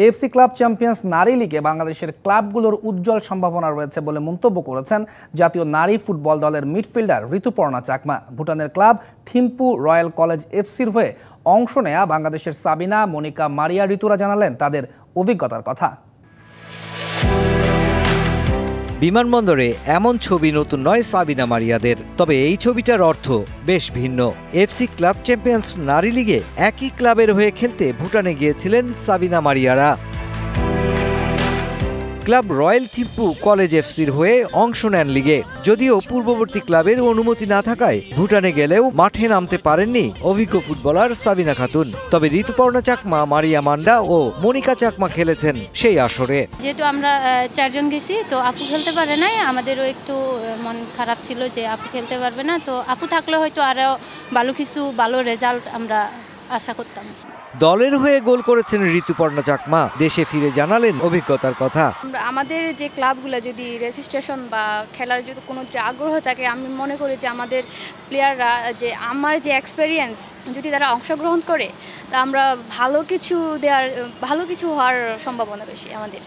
AFC club champions নারী লিগে বাংলাদেশের ক্লাবগুলোর উজ্জ্বল সম্ভাবনা রয়েছে বলে মন্তব্য করেছেন জাতীয় নারী ফুটবল দলের মিডফিল্ডার ঋতুপর্ণা চাকমা। ভুটানের ক্লাব থিম্পু রয়্যাল কলেজ এফসির হয়ে অংশ নেয়া বাংলাদেশের সাবিনা, মনিকা, মারিয়া ঋতুরা জানালেন তাদের অভিজ্ঞতার কথা। বিমানবন্দরে এমন ছবি নতুন নয় সাবিনা মারিয়াদের, তবে এই ছবিটার অর্থ বেশ ভিন্ন। এফসি ক্লাব চ্যাম্পিয়ন্স নারী লিগে একই ক্লাবের হয়ে খেলতে ভুটানে গিয়েছিলেন সাবিনা মারিয়ারা। ক্লাব রয়্যাল থিম্পু কলেজ এফসির হয়ে অংশ নেন লিগে। যদিও পূর্ববর্তী ক্লাবের অনুমতি না থাকায় ভুটানে গেলেও মাঠে নামতে পারেননি অভিজ্ঞ ফুটবলার সাবিনা খাতুন। তবে ঋতুপর্ণা চাকমা, মারিয়া মান্ডা ও মনিকা চাকমা খেলেছেন সেই আসরে। যেহেতু আমরা 4 জন গেছি, তো আপু খেলতে পারে নাই, আমাদেরও একটু মন খারাপ ছিল যে আপু খেলতে পারবে না। তো আপু থাকলে হয়তো আরো ভালো রেজাল্ট আমরা আশা করতাম। দলের হয়ে গোল করেছেন ঋতুপর্ণা চাকমা। দেশে ফিরে জানালেন অভিজ্ঞতার কথা। আমাদের যে ক্লাবগুলো যদি রেজিস্ট্রেশন বা খেলার যদি কোনো আগ্রহ থাকে, আমি মনে করি যে আমাদের প্লেয়াররা যে আমার যে এক্সপেরিয়েন্স যদি তারা অংশগ্রহণ করে, তা আমরা ভালো কিছু হওয়ার সম্ভাবনা বেশি আমাদের।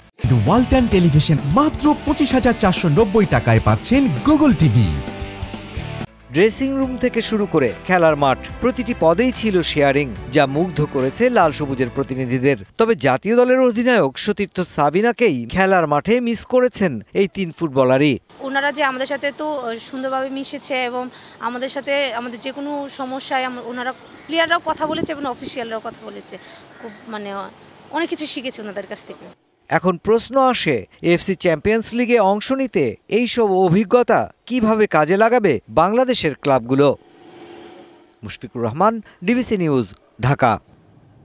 ওয়ালটন টেলিভিশন মাত্র 25,490 টাকায় পাচ্ছেন গুগল টিভি। ড্রেসিং রুম থেকে শুরু করে খেলার মাঠ, প্রতিটি পদেই ছিল শেয়ারিং, যা মুগ্ধ করেছে লাল সবুজের প্রতিনিধিদের। তবে জাতীয় দলের অধিনায়ক সতীর্থ সাবিনাকেই খেলার মাঠে মিস করেছেন এই 3 ফুটবলারই। ওনারা যে আমাদের সাথে তো সুন্দরভাবে মিশেছে এবং আমাদের সাথে আমাদের যে কোনো সমস্যায় ওনারা প্লেয়াররাও কথা বলেছে এবং অফিসিয়ালরাও কথা বলেছে। খুব অনেক কিছু শিখেছে ওনাদের কাছ থেকে। এখন প্রশ্ন আসে, এফসি চ্যাম্পিয়ন্স লিগে অংশ নিতে এইসব অভিজ্ঞতা কিভাবে কাজে লাগাবে বাংলাদেশের ক্লাবগুলো। Mushfiqur Rahman, DBC news, Dhaka.